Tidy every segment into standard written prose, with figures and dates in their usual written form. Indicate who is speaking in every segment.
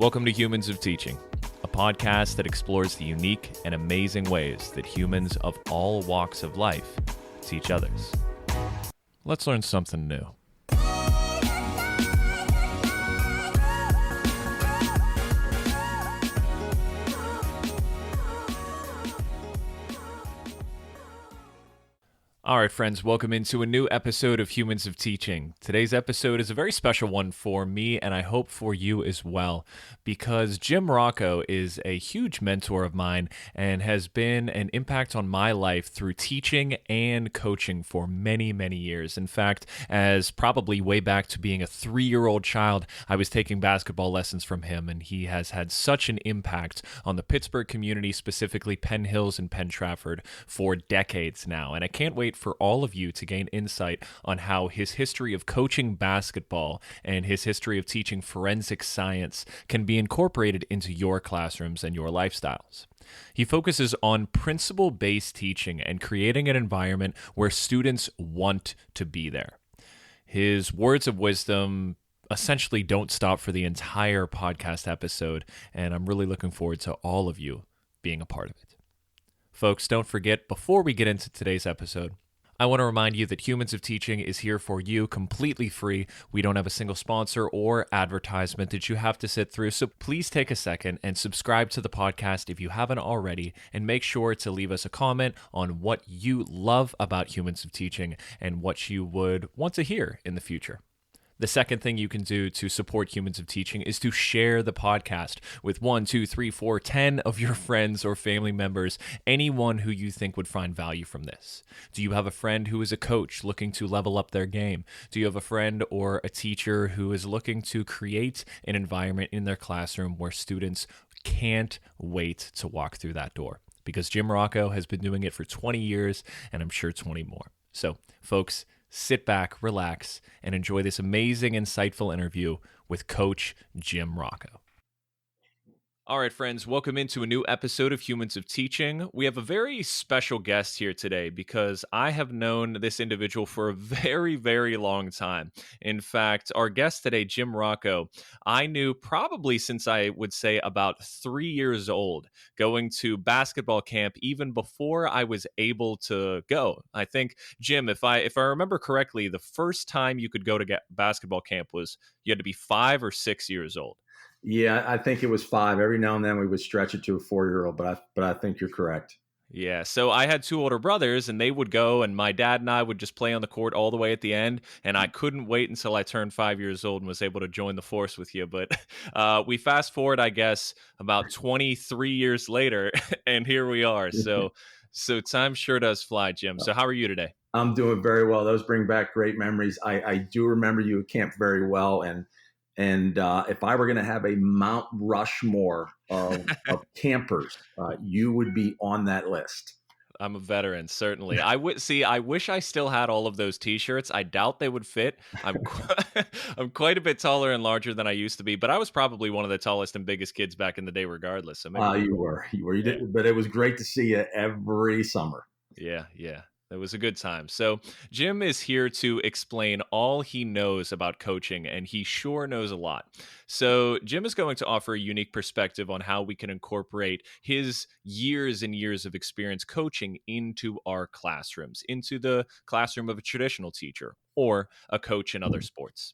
Speaker 1: Welcome to Humans of Teaching, a podcast that explores the unique and amazing ways that humans of all walks of life teach others. Let's learn something new. All right, friends, welcome into a new episode of Humans of Teaching. Today's episode is a very special one for me, and I hope for you as well, because Jim Rocco is a huge mentor of mine and has been an impact on my life through teaching and coaching for many, many years. In fact, as probably way back to being a 3-year-old child, I was taking basketball lessons from him, and he has had such an impact on the Pittsburgh community, specifically Penn Hills and Penn Trafford, for decades now. And I can't wait for all of you to gain insight on how his history of coaching basketball and his history of teaching forensic science can be incorporated into your classrooms and your lifestyles. He focuses on principle-based teaching and creating an environment where students want to be there. His words of wisdom essentially don't stop for the entire podcast episode, and I'm really looking forward to all of you being a part of it. Folks, don't forget, before we get into today's episode, I want to remind you that Humans of Teaching is here for you completely free. We don't have a single sponsor or advertisement that you have to sit through, so please take a second and subscribe to the podcast if you haven't already, and make sure to leave us a comment on what you love about Humans of Teaching and what you would want to hear in the future. The second thing you can do to support Humans of Teaching is to share the podcast with 1, 2, 3, 4, 10 of your friends or family members, anyone who you think would find value from this. Do you have a friend who is a coach looking to level up their game? Do you have a friend or a teacher who is looking to create an environment in their classroom where students can't wait to walk through that door? Because Jim Rocco has been doing it for 20 years, and I'm sure 20 more. So, folks, sit back, relax, and enjoy this amazing, insightful interview with Coach Jim Rocco. All right, friends, welcome into a new episode of Humans of Teaching. We have a very special guest here today because I have known this individual for a very, very long time. In fact, our guest today, Jim Rocco, I knew probably since I would say about 3 years old, going to basketball camp even before I was able to go. I think, Jim, if I remember correctly, the first time you could go to basketball camp was you had to be 5 or 6 years old.
Speaker 2: Yeah, I think it was 5. Every now and then we would stretch it to a 4-year-old, but I think you're correct.
Speaker 1: Yeah, so I had 2 older brothers, and they would go, and my dad and I would just play on the court all the way at the end, and I couldn't wait until I turned 5 years old and was able to join the force with you. But we fast forward, I guess, about 23 years later, and here we are. So time sure does fly, Jim. So how are you today?
Speaker 2: I'm doing very well. Those bring back great memories. I do remember you at camp very well, and if I were going to have a Mount Rushmore of campers, you would be on that list.
Speaker 1: I'm a veteran, certainly. I wish I still had all of those T-shirts. I doubt they would fit. I'm quite a bit taller and larger than I used to be, but I was probably one of the tallest and biggest kids back in the day, regardless. So maybe
Speaker 2: you were. You did, but it was great to see you every summer.
Speaker 1: Yeah. It was a good time. So Jim is here to explain all he knows about coaching, and he sure knows a lot. So Jim is going to offer a unique perspective on how we can incorporate his years and years of experience coaching into our classrooms, into the classroom of a traditional teacher or a coach in other sports.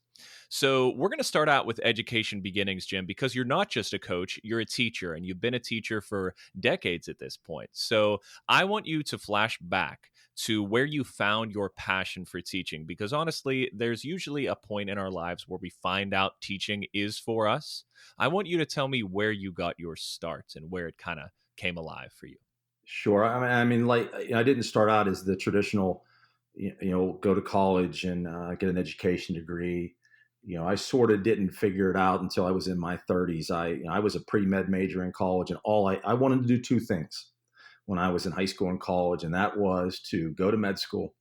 Speaker 1: So we're going to start out with education beginnings, Jim, because you're not just a coach, you're a teacher, and you've been a teacher for decades at this point. So I want you to flash back to where you found your passion for teaching, because honestly, there's usually a point in our lives where we find out teaching is for us. I want you to tell me where you got your start and where it kind of came alive for you.
Speaker 2: Sure. I mean, like, I didn't start out as the traditional, go to college and get an education degree. I sort of didn't figure it out until I was in my 30s. I was a pre-med major in college, and I wanted to do 2 things when I was in high school and college, and that was to go to med school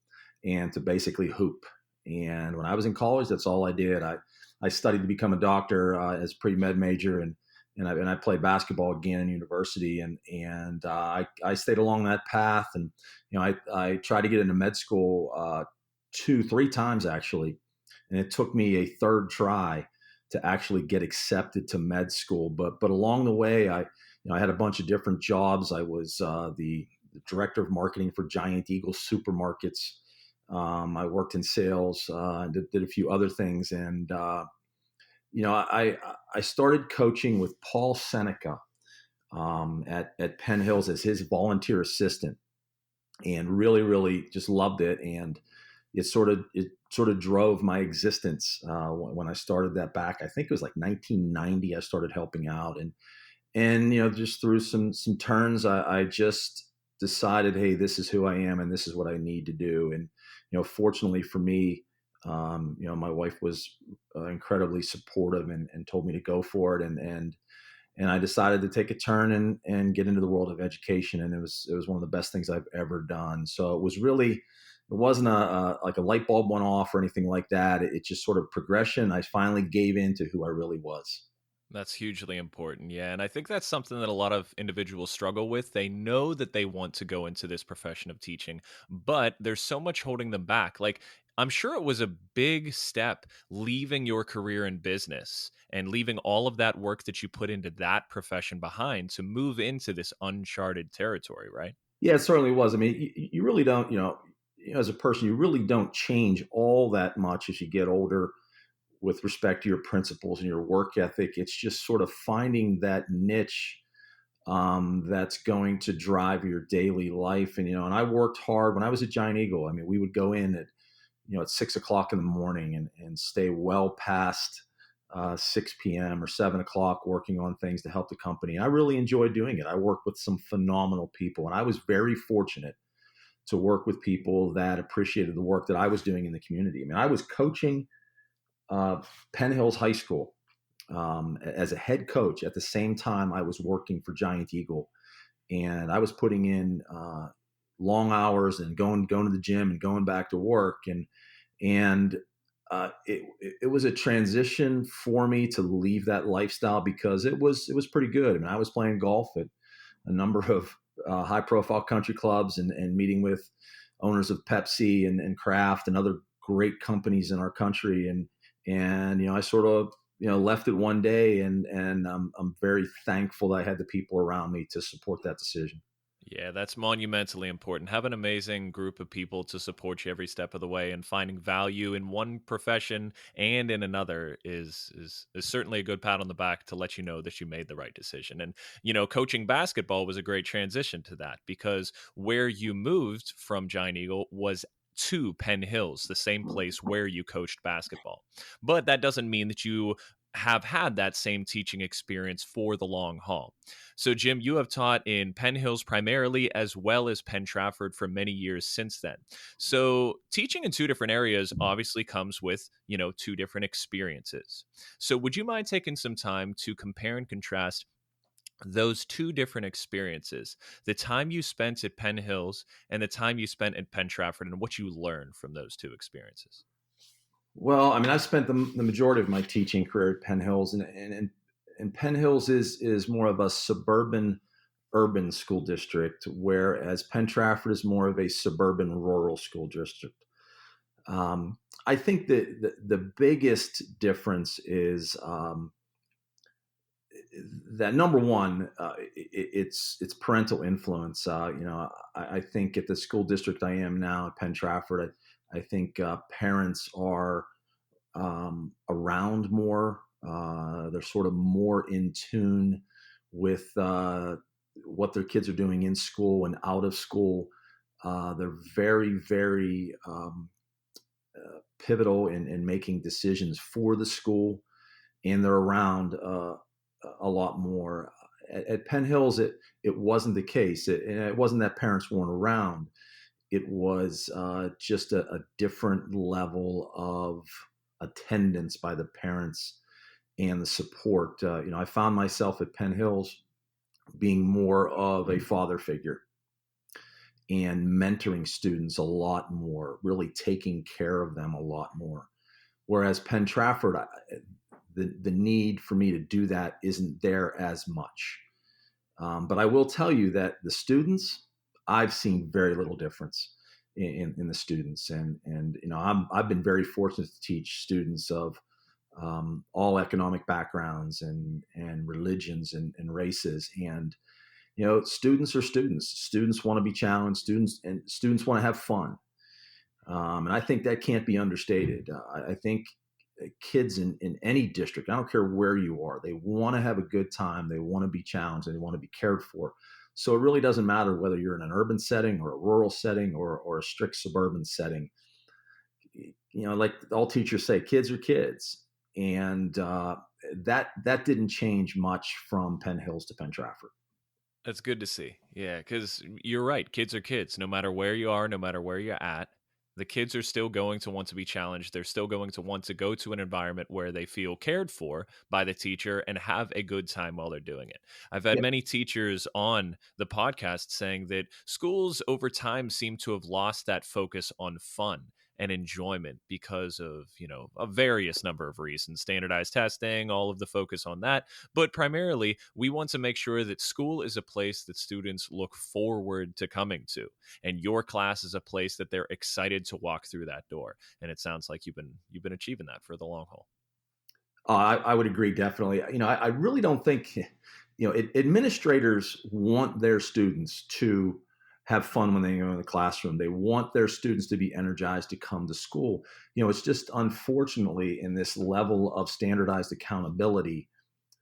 Speaker 2: and to basically hoop. And when I was in college, that's all I did. I studied to become a doctor as pre-med major, and I played basketball again in university, and I stayed along that path. And I tried to get into med school 2-3 times actually, and it took me a third try to actually get accepted to med school. But along the way, I had a bunch of different jobs. I was the director of marketing for Giant Eagle supermarkets. I worked in sales, did a few other things, and I started coaching with Paul Seneca at Penn Hills as his volunteer assistant, and really just loved it. And it sort of drove my existence when I started that back. I think it was like 1990. I started helping out, and just through some turns, I just decided, hey, this is who I am, and this is what I need to do. And fortunately for me, my wife was incredibly supportive and told me to go for it, and I decided to take a turn and get into the world of education, and it was one of the best things I've ever done. So it wasn't like a light bulb went off or anything like that. It just sort of progression. I finally gave in to who I really was.
Speaker 1: That's hugely important. Yeah. And I think that's something that a lot of individuals struggle with. They know that they want to go into this profession of teaching, but there's so much holding them back. Like, I'm sure it was a big step leaving your career in business and leaving all of that work that you put into that profession behind to move into this uncharted territory, right?
Speaker 2: Yeah, it certainly was. I mean, you really don't, as a person, you really don't change all that much as you get older with respect to your principles and your work ethic. It's just sort of finding that niche that's going to drive your daily life. And I worked hard when I was at Giant Eagle. I mean, we would go in at 6 o'clock in the morning and stay well past 6 p.m. or 7 o'clock working on things to help the company. And I really enjoyed doing it. I worked with some phenomenal people, and I was very fortunate to work with people that appreciated the work that I was doing in the community. I mean, I was coaching Penn Hills High School as a head coach at the same time I was working for Giant Eagle, and I was putting in long hours and going to the gym and going back to work, and it was a transition for me to leave that lifestyle because it was pretty good. I mean, I was playing golf at a number of high profile country clubs and meeting with owners of Pepsi and Kraft and other great companies in our country. And I sort of left it one day, and I'm very thankful that I had the people around me to support that decision.
Speaker 1: Yeah, that's monumentally important. Have an amazing group of people to support you every step of the way, and finding value in one profession and in another is certainly a good pat on the back to let you know that you made the right decision. And coaching basketball was a great transition to that, because where you moved from Giant Eagle was to Penn Hills, the same place where you coached basketball. But that doesn't mean that you have had that same teaching experience for the long haul. So, Jim, you have taught in Penn Hills primarily, as well as Penn Trafford, for many years since then. So, teaching in two different areas obviously comes with, two different experiences. So, would you mind taking some time to compare and contrast those two different experiences, the time you spent at Penn Hills and the time you spent at Penn Trafford, and what you learned from those two experiences?
Speaker 2: Well, I mean, I spent the majority of my teaching career at Penn Hills, and Penn Hills is more of a suburban urban school district, whereas Penn Trafford is more of a suburban rural school district. I think that the biggest difference is that number one, it's parental influence. I think at the school district I am now at Penn Trafford, I think parents are around more. They're sort of more in tune with what their kids are doing in school and out of school. They're very pivotal in making decisions for the school, and they're around a lot more. At Penn Hills, it wasn't the case. And it wasn't that parents weren't around. It was just a different level of attendance by the parents and the support. I found myself at Penn Hills being more of a father figure and mentoring students a lot more, really taking care of them a lot more. Whereas Penn Trafford, the need for me to do that isn't there as much. But I will tell you that the students, I've seen very little difference in the students, and I've been very fortunate to teach students of all economic backgrounds and religions and races. And students are students. Students want to be challenged. Students want to have fun. And I think that can't be understated. I think kids in any district, I don't care where you are, they want to have a good time. They want to be challenged and they want to be cared for. So it really doesn't matter whether you're in an urban setting or a rural setting or a strict suburban setting. Like all teachers say, kids are kids. And that didn't change much from Penn Hills to Penn Trafford.
Speaker 1: That's good to see. Yeah, because you're right. Kids are kids. No matter where you are, no matter where you're at, the kids are still going to want to be challenged. They're still going to want to go to an environment where they feel cared for by the teacher and have a good time while they're doing it. I've had
Speaker 2: Yeah.
Speaker 1: many teachers on the podcast saying that schools over time seem to have lost that focus on fun and enjoyment because of, a various number of reasons, standardized testing, all of the focus on that. But primarily, we want to make sure that school is a place that students look forward to coming to, and your class is a place that they're excited to walk through that door. And it sounds like you've been achieving that for the long haul.
Speaker 2: I would agree definitely. I really don't think administrators want their students to have fun when they go in the classroom. They want their students to be energized to come to school. It's just unfortunately in this level of standardized accountability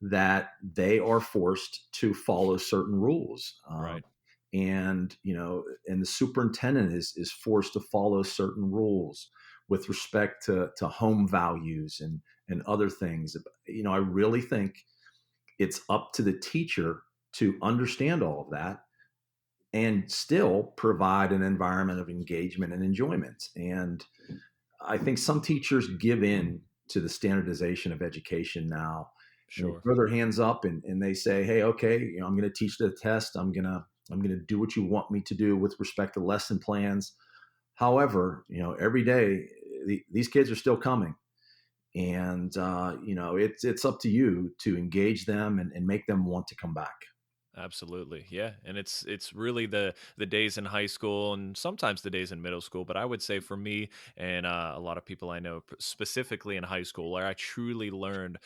Speaker 2: that they are forced to follow certain rules.
Speaker 1: Right.
Speaker 2: And the superintendent is forced to follow certain rules with respect to home values and other things. I really think it's up to the teacher to understand all of that and still provide an environment of engagement and enjoyment. And I think some teachers give in to the standardization of education now. And they
Speaker 1: Sure.
Speaker 2: throw their hands up and they say, "Hey, okay, I'm going to teach the test. I'm going to do what you want me to do with respect to lesson plans." However, every day these kids are still coming, and it's up to you to engage them and make them want to come back.
Speaker 1: Absolutely. Yeah. And it's really the days in high school and sometimes the days in middle school, but I would say for me and a lot of people I know specifically in high school where I truly learned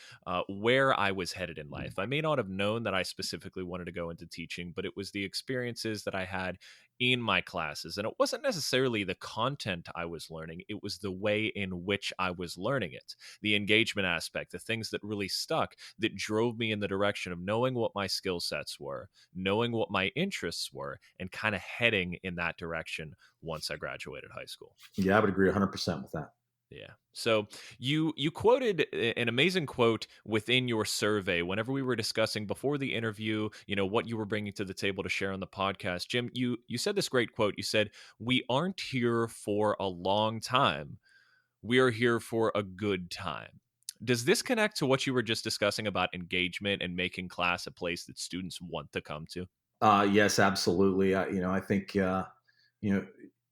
Speaker 1: where I was headed in life. I may not have known that I specifically wanted to go into teaching, but it was the experiences that I had in my classes. And it wasn't necessarily the content I was learning, it was the way in which I was learning it, the engagement aspect, the things that really stuck that drove me in the direction of knowing what my skill sets were, knowing what my interests were, and kind of heading in that direction once I graduated high school.
Speaker 2: Yeah, I would agree 100% with that.
Speaker 1: Yeah. So you quoted an amazing quote within your survey whenever we were discussing before the interview, what you were bringing to the table to share on the podcast. Jim, you said this great quote. You said, "We aren't here for a long time. We are here for a good time." Does this connect to what you were just discussing about engagement and making class a place that students want to come to?
Speaker 2: Yes, absolutely. I think you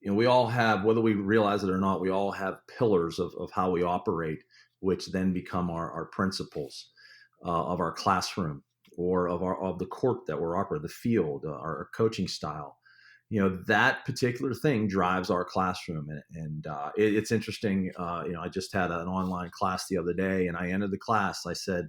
Speaker 2: know, we all have, whether we realize it or not, we all have pillars of how we operate, which then become our principles of our classroom or of the court that we're operating, the field, our coaching style. That particular thing drives our classroom, and it's interesting. I just had an online class the other day, and I ended the class. I said,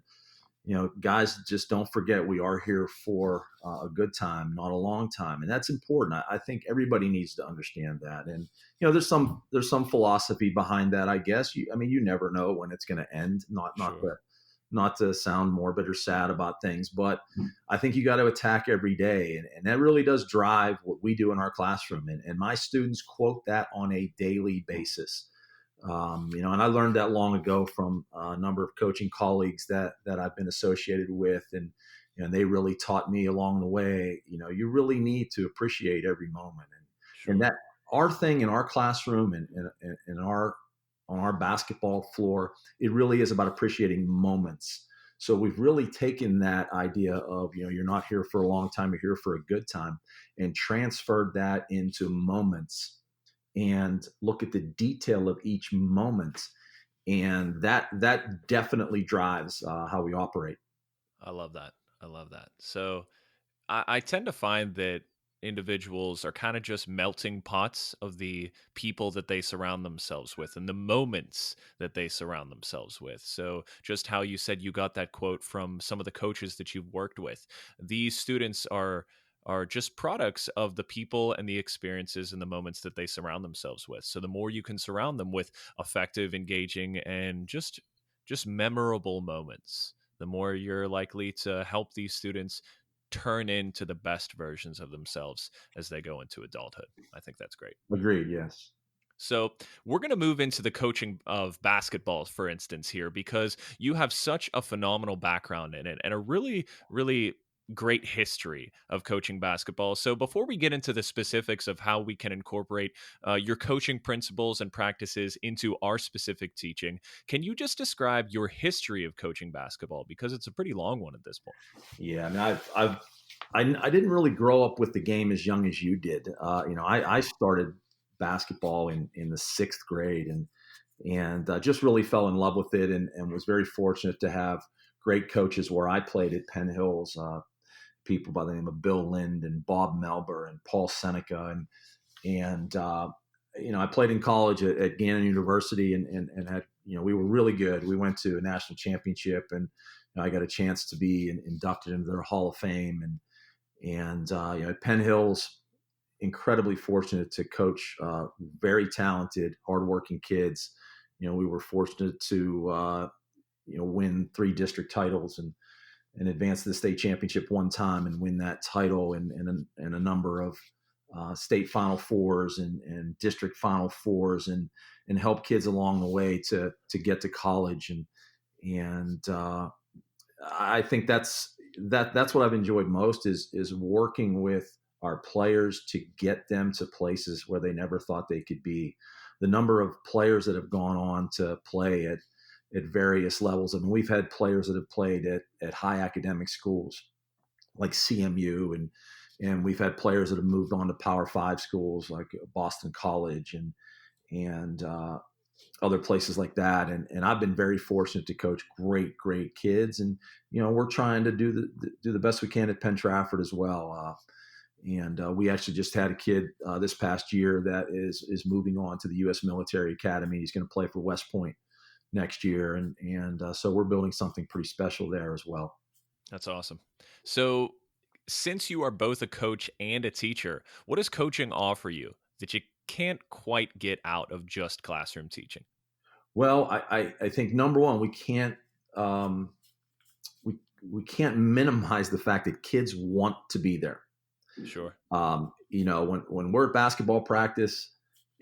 Speaker 2: guys, just don't forget we are here for a good time, not a long time, and that's important. I think everybody needs to understand that. And there's some philosophy behind that, I guess. You never know when it's going to end.
Speaker 1: Sure.
Speaker 2: Not to sound morbid or sad about things, but I think you got to attack every day, and that really does drive what we do in our classroom. And my students quote that on a daily basis. And I learned that long ago from a number of coaching colleagues that I've been associated with, and they really taught me along the way. You really need to appreciate every moment, and that
Speaker 1: Sure.
Speaker 2: our thing in our classroom and in our on our basketball floor, it really is about appreciating moments. So we've really taken that idea of you're not here for a long time, you're here for a good time, and transferred that into moments and look at the detail of each moment, and that definitely drives how we operate.
Speaker 1: I love that. I love that. So I tend to find that individuals are kind of just melting pots of the people that they surround themselves with and the moments that they surround themselves with. So, just how you said you got that quote from some of the coaches that you've worked with, these students are just products of the people and the experiences and the moments that they surround themselves with. So the more you can surround them with effective, engaging, and just memorable moments, the more you're likely to help these students turn into the best versions of themselves as they go into adulthood. I think that's great.
Speaker 2: Agreed. Yes.
Speaker 1: So, we're going to move into the coaching of basketball, for instance, here, because you have such a phenomenal background in it and a really, really great history of coaching basketball. So, before we get into the specifics of how we can incorporate your coaching principles and practices into our specific teaching, can you just describe your history of coaching basketball? Because it's a pretty long one at this point.
Speaker 2: Yeah. I mean, I didn't really grow up with the game as young as you did. I started basketball in the sixth grade, and just really fell in love with it, and was very fortunate to have great coaches where I played at Penn Hills. People by the name of Bill Lind and Bob Melber and Paul Seneca, and I played in college at Gannon University, and had, we were really good. We went to a national championship, and I got a chance to be inducted into their Hall of Fame, and at Penn Hills, incredibly fortunate to coach very talented, hardworking kids. We were fortunate to win 3 district titles and advance to the state championship one time and win that title, and a number of state Final Fours and district Final Fours, and help kids along the way to get to college, and I think that's what I've enjoyed most is working with our players to get them to places where they never thought they could be. The number of players that have gone on to play at various levels. I mean, we've had players that have played at high academic schools like CMU, and we've had players that have moved on to Power Five schools like Boston College and other places like that. And I've been very fortunate to coach great kids, and we're trying to do the best we can at Penn Trafford as well. And we actually just had a kid this past year that is moving on to the U.S. Military Academy. He's going to play for West Point next year, and so we're building something pretty special there as well.
Speaker 1: That's awesome. So, since you are both a coach and a teacher, what does coaching offer you that you can't quite get out of just classroom teaching?
Speaker 2: Well, I think number one, um, we we can't minimize the fact that kids want to be there.
Speaker 1: Sure.
Speaker 2: When we're at basketball practice,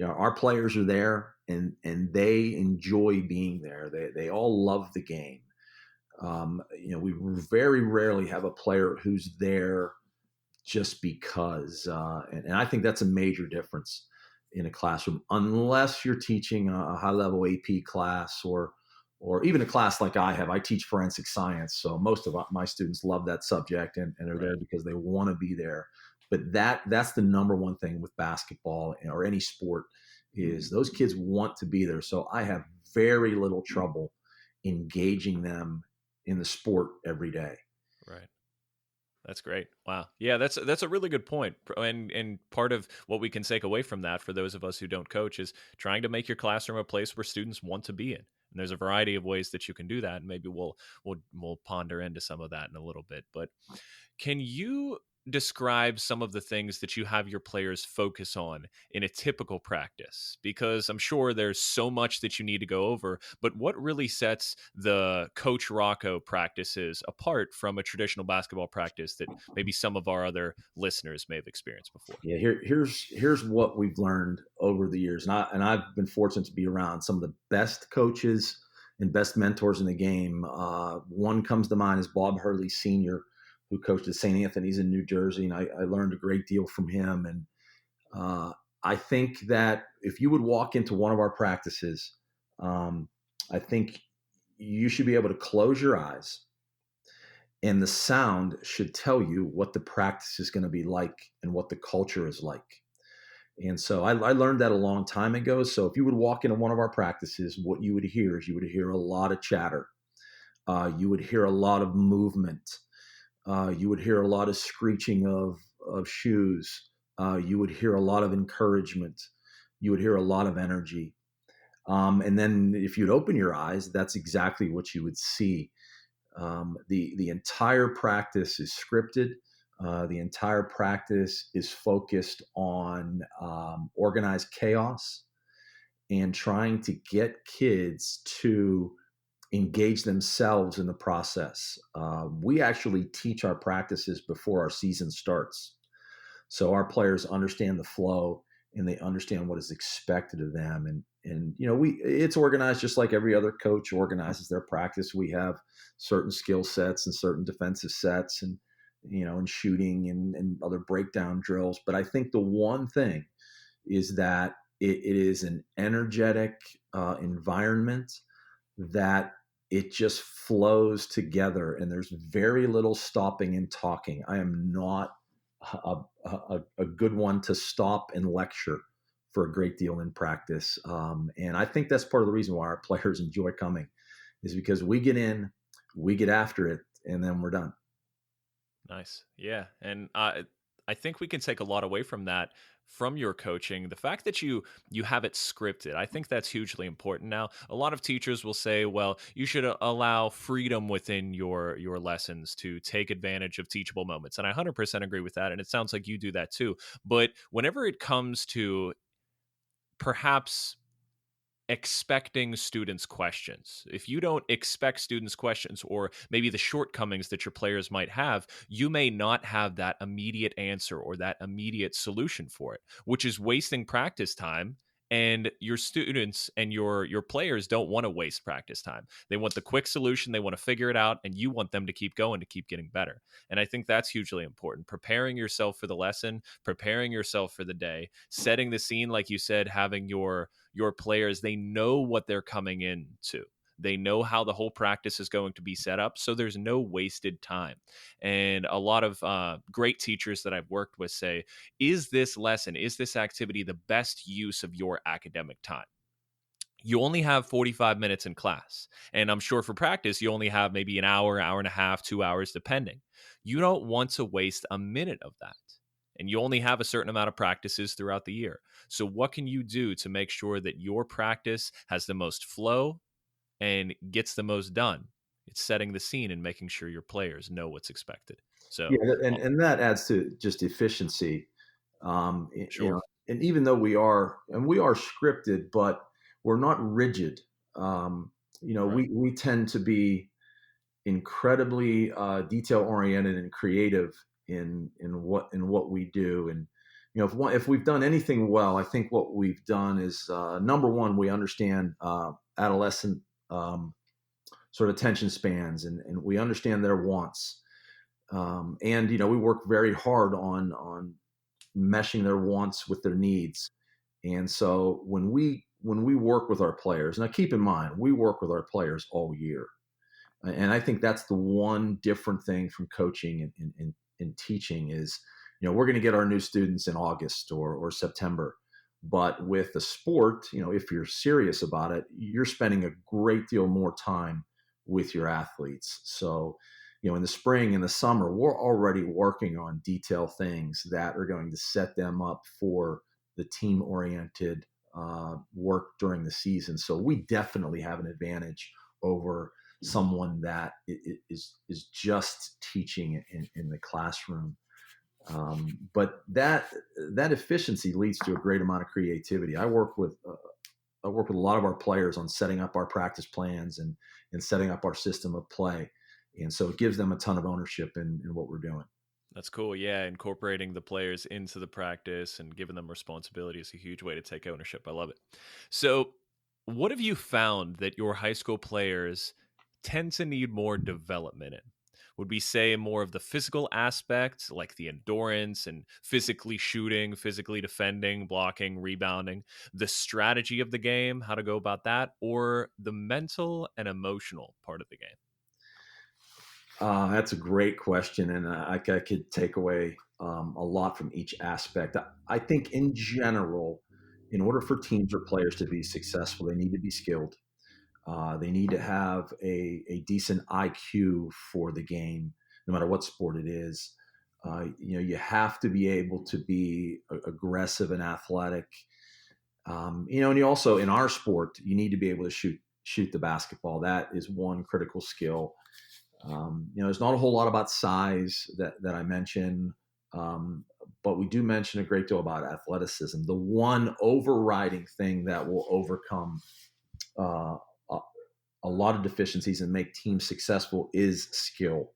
Speaker 2: our players are there, and they enjoy being there. They all love the game. We very rarely have a player who's there just because. And I think that's a major difference in a classroom, unless you're teaching a high level AP class, or even a class like I have. I teach forensic science, so most of my students love that subject, and are there
Speaker 1: Right.
Speaker 2: because they want to be there. But that's the number one thing with basketball or any sport, is those kids want to be there. So I have very little trouble engaging them in the sport every day.
Speaker 1: Right. That's great. Wow. Yeah, that's a really good point. And part of what we can take away from that for those of us who don't coach is trying to make your classroom a place where students want to be in. And there's a variety of ways that you can do that. And maybe we'll ponder into some of that in a little bit. But can you describe some of the things that you have your players focus on in a typical practice? Because I'm sure there's so much that you need to go over, but what really sets the Coach Rocco practices apart from a traditional basketball practice that maybe some of our other listeners may have experienced before?
Speaker 2: Yeah, here's what we've learned over the years, and I've been fortunate to be around some of the best coaches and best mentors in the game. One comes to mind is Bob Hurley Sr., who coached at St. Anthony's in New Jersey, and I learned a great deal from him. And uh, I think that if you would walk into one of our practices, um, I think you should be able to close your eyes, and the sound should tell you what the practice is going to be like and what the culture is like. And so I learned that a long time ago. So if you would walk into one of our practices, what you would hear is you would hear a lot of chatter. You would hear a lot of movement. You would hear a lot of screeching of shoes, you would hear a lot of encouragement. You would hear a lot of energy. And then if you'd open your eyes, that's exactly what you would see. The entire practice is scripted. The entire practice is focused on organized chaos and trying to get kids to engage themselves in the process. We actually teach our practices before our season starts. So our players understand the flow and they understand what is expected of them. And we it's organized just like every other coach organizes their practice. We have certain skill sets and certain defensive sets and shooting and other breakdown drills. But I think the one thing is that it is an energetic environment that it just flows together and there's very little stopping and talking. I am not a good one to stop and lecture for a great deal in practice. And I think that's part of the reason why our players enjoy coming is because we get in, we get after it, and then we're done.
Speaker 1: Nice. Yeah. And I think we can take a lot away from that from your coaching. The fact that you have it scripted, I think that's hugely important. Now, a lot of teachers will say, well, you should allow freedom within your lessons to take advantage of teachable moments. And I 100% agree with that. And it sounds like you do that too. But whenever it comes to perhaps expecting students' questions. If you don't expect students' questions or maybe the shortcomings that your players might have, you may not have that immediate answer or that immediate solution for it, which is wasting practice time. And your students and your players don't want to waste practice time. They want the quick solution. They want to figure it out, and you want them to keep going to keep getting better. And I think that's hugely important. Preparing yourself for the lesson, preparing yourself for the day, setting the scene, like you said, having your players, they know what they're coming into. They know how the whole practice is going to be set up. So there's no wasted time. And a lot of great teachers that I've worked with say, is this lesson, is this activity the best use of your academic time? You only have 45 minutes in class. And I'm sure for practice, you only have maybe an hour, hour and a half, 2 hours, depending. You don't want to waste a minute of that. And you only have a certain amount of practices throughout the year. So, what can you do to make sure that your practice has the most flow and gets the most done? It's setting the scene and making sure your players know what's expected. So,
Speaker 2: Yeah, and that adds to just efficiency. You
Speaker 1: sure.
Speaker 2: know, and even though we are scripted, but we're not rigid.
Speaker 1: Right.
Speaker 2: We tend to be incredibly detail oriented and creative in what we do. And if we've done anything well, I think what we've done is number one, we understand adolescent sort of attention spans, and we understand their wants. And we work very hard on meshing their wants with their needs. And so when we work with our players, now keep in mind we work with our players all year, and I think that's the one different thing from coaching and teaching is, we're going to get our new students in August or September. But with the sport, if you're serious about it, you're spending a great deal more time with your athletes. So, in the spring and the summer, we're already working on detailed things that are going to set them up for the team oriented work during the season. So we definitely have an advantage over someone that is just teaching in the classroom. But that efficiency leads to a great amount of creativity. I work with a lot of our players on setting up our practice plans and setting up our system of play, and so it gives them a ton of ownership in what we're doing.
Speaker 1: That's cool. Yeah, incorporating the players into the practice and giving them responsibility is a huge way to take ownership. I love it. So, what have you found that your high school players tend to need more development in? Would we say more of the physical aspect, like the endurance and physically shooting, physically defending, blocking, rebounding, the strategy of the game, how to go about that, or the mental and emotional part of the game?
Speaker 2: That's a great question, and I could take away a lot from each aspect. I think, in general, in order for teams or players to be successful, they need to be skilled. They need to have a decent IQ for the game, no matter what sport it is. You have to be able to be aggressive and athletic. And you also, in our sport, you need to be able to shoot the basketball. That is one critical skill. There's not a whole lot about size that I mention, um, but we do mention a great deal about athleticism. The one overriding thing that will overcome uh, a, a lot of deficiencies and make teams successful is skill.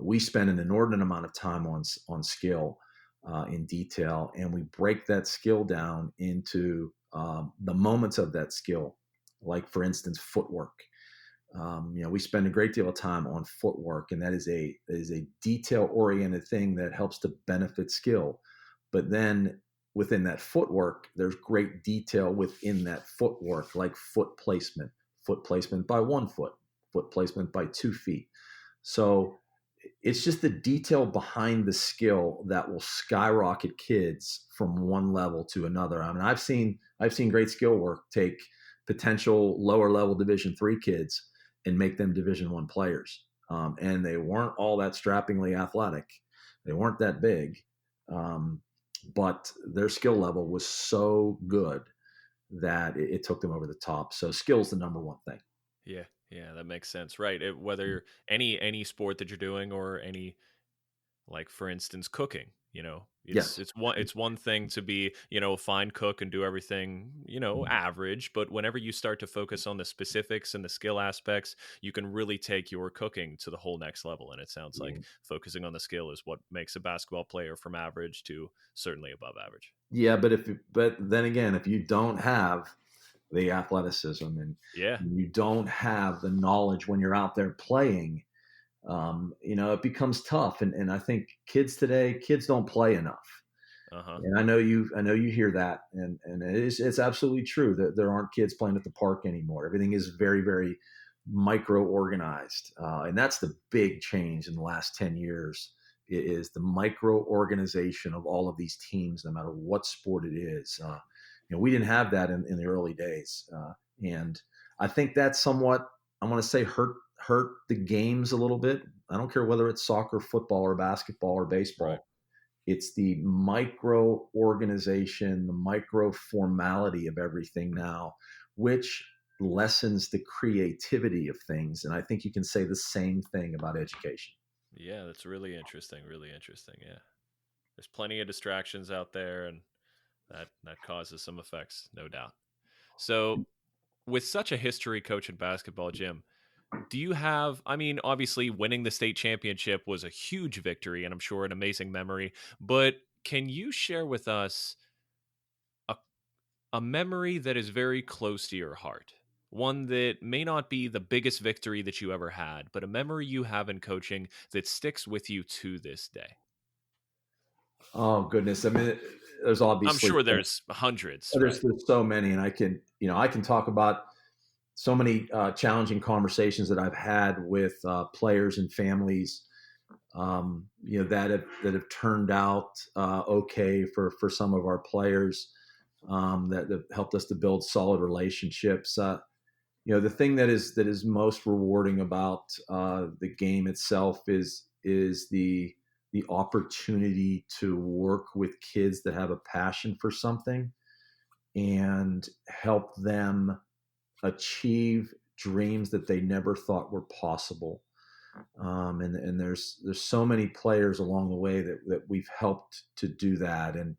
Speaker 2: We spend an inordinate amount of time on skill in detail, and we break that skill down into the moments of that skill, like for instance, footwork. We spend a great deal of time on footwork, and that is a detail oriented thing that helps to benefit skill. But then within that footwork, there's great detail within that footwork, like foot placement by 1 foot, foot placement by 2 feet. So it's just the detail behind the skill that will skyrocket kids from one level to another. I mean, I've seen great skill work take potential lower level Division 3 kids and make them Division 1 players. And they weren't all that strappingly athletic. They weren't that big, but their skill level was so good that it took them over the top. So skill's the number one thing.
Speaker 1: Yeah, yeah, that makes sense. Right. Whether any sport that you're doing or any, like for instance cooking, it's
Speaker 2: Yes.
Speaker 1: it's one thing to be, a fine cook and do everything, average, but whenever you start to focus on the specifics and the skill aspects, you can really take your cooking to the whole next level, and it sounds like focusing on the skill is what makes a basketball player from average to certainly above average.
Speaker 2: Yeah, but then again, if you don't have the athleticism and
Speaker 1: Yeah.
Speaker 2: you don't have the knowledge when you're out there playing, it becomes tough. And I think kids don't play enough.
Speaker 1: Uh-huh.
Speaker 2: And I know you hear that, and it's absolutely true that there aren't kids playing at the park anymore. Everything is very, very micro organized, and that's the big change in the last 10 years. Is the micro organization of all of these teams, no matter what sport it is. We didn't have that in the early days, and I think that somewhat, I want to say, hurt the games a little bit. I don't care whether it's soccer, football, or basketball or
Speaker 1: Right.
Speaker 2: baseball. It's the micro organization, the micro formality of everything now, which lessens the creativity of things. And I think you can say the same thing about education.
Speaker 1: Yeah, that's really interesting, really interesting. Yeah, there's plenty of distractions out there, and that causes some effects, no doubt. So with such a history coach in basketball, Jim, do you have, I mean, obviously winning the state championship was a huge victory and I'm sure an amazing memory, but can you share with us a, a memory that is very close to your heart? One that may not be the biggest victory that you ever had, but a memory you have in coaching that sticks with you to this day.
Speaker 2: Oh goodness! I mean, there's
Speaker 1: I'm
Speaker 2: obviously
Speaker 1: sure there's hundreds,
Speaker 2: there's
Speaker 1: right?
Speaker 2: there's so many, and I can talk about so many challenging conversations that I've had with players and families, that have turned out okay for some of our players, that have helped us to build solid relationships. The thing that is most rewarding about the game itself is the opportunity to work with kids that have a passion for something and help them achieve dreams that they never thought were possible. And there's so many players along the way that we've helped to do that, and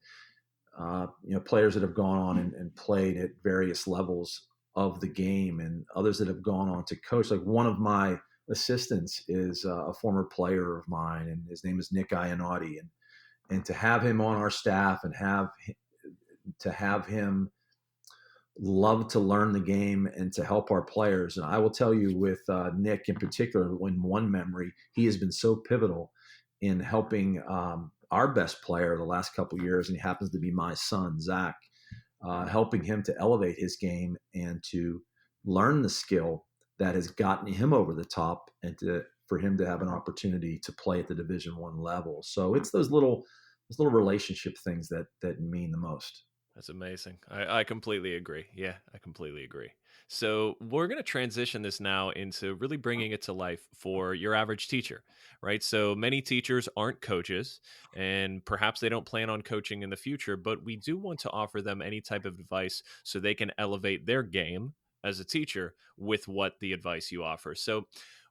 Speaker 2: players that have gone on and played at various levels of the game, and others that have gone on to coach. Like one of my assistants is a former player of mine, and his name is Nick Iannotti, and to have him on our staff and to have him love to learn the game and to help our players. And I will tell you, with Nick in particular, in one memory, he has been so pivotal in helping our best player the last couple of years, and he happens to be my son, Zach, helping him to elevate his game and to learn the skill that has gotten him over the top, and for him to have an opportunity to play at the Division 1 level. So it's those little relationship things that mean the most.
Speaker 1: That's amazing. I completely agree. Yeah, I completely agree. So, we're going to transition this now into really bringing it to life for your average teacher, right? So, many teachers aren't coaches, and perhaps they don't plan on coaching in the future, but we do want to offer them any type of advice so they can elevate their game as a teacher with what the advice you offer. So,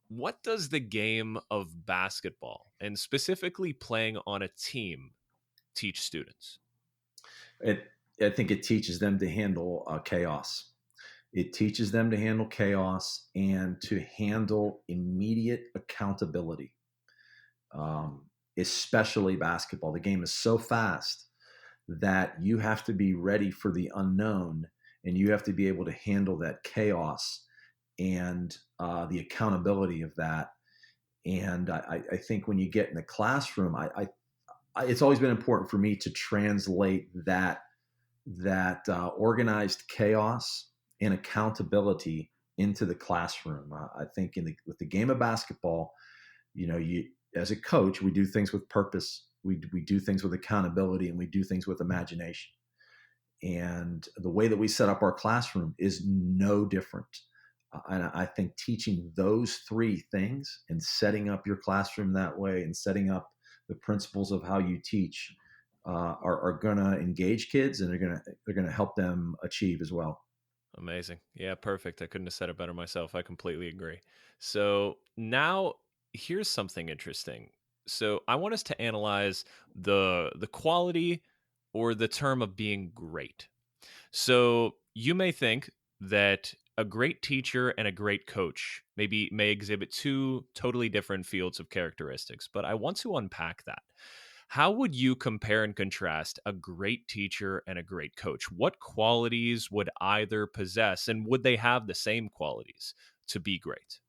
Speaker 1: what does the game of basketball and specifically playing on a team teach students?
Speaker 2: It, I think it teaches them to handle chaos. It teaches them to handle chaos and to handle immediate accountability, especially basketball. The game is so fast that you have to be ready for the unknown and you have to be able to handle that chaos and the accountability of that. And I think when you get in the classroom, it's always been important for me to translate that organized chaos and accountability into the classroom. I think with the game of basketball, you as a coach, we do things with purpose. We do things with accountability, and we do things with imagination. And the way that we set up our classroom is no different. And I think teaching those three things and setting up your classroom that way and setting up the principles of how you teach are going to engage kids, and they're going to help them achieve as well.
Speaker 1: Amazing. Yeah, perfect. I couldn't have said it better myself. I completely agree. So now here's something interesting. So I want us to analyze the quality or the term of being great. So you may think that a great teacher and a great coach maybe may exhibit two totally different fields of characteristics, but I want to unpack that. How would you compare and contrast a great teacher and a great coach? What qualities would either possess, and would they have the same qualities to be great?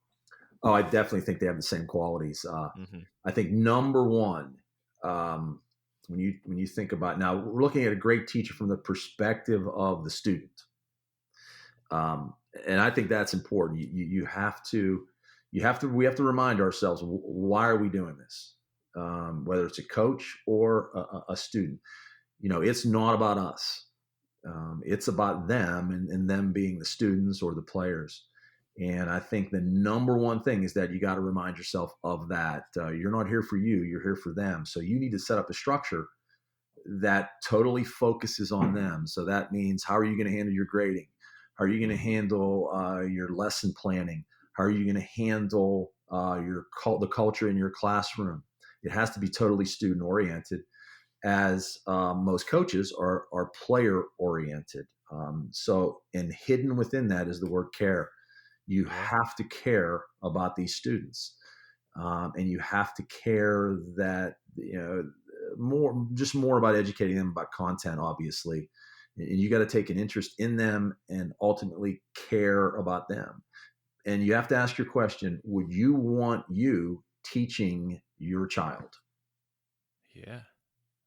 Speaker 2: Oh, I definitely think they have the same qualities.
Speaker 1: Hmm.
Speaker 2: I think number one, um, when you think about, now we're looking at a great teacher from the perspective of the student, and I think that's important. You have to we have to remind ourselves, why are we doing this? Whether it's a coach or a student, it's not about us. It's about them, and them being the students or the players. And I think the number one thing is that you got to remind yourself of that. You're not here for you, you're here for them. So you need to set up a structure that totally focuses on them. So that means, how are you going to handle your grading? How are you going to handle your lesson planning? How are you going to handle the culture in your classroom? It has to be totally student oriented, as most coaches are player oriented. So, and hidden within that is the word care. You
Speaker 1: Yeah.
Speaker 2: have to care about these students, and you have to care that, more about educating them about content, obviously, and you got to take an interest in them and ultimately care about them. And you have to ask your question: would you want you teaching your child?
Speaker 1: Yeah.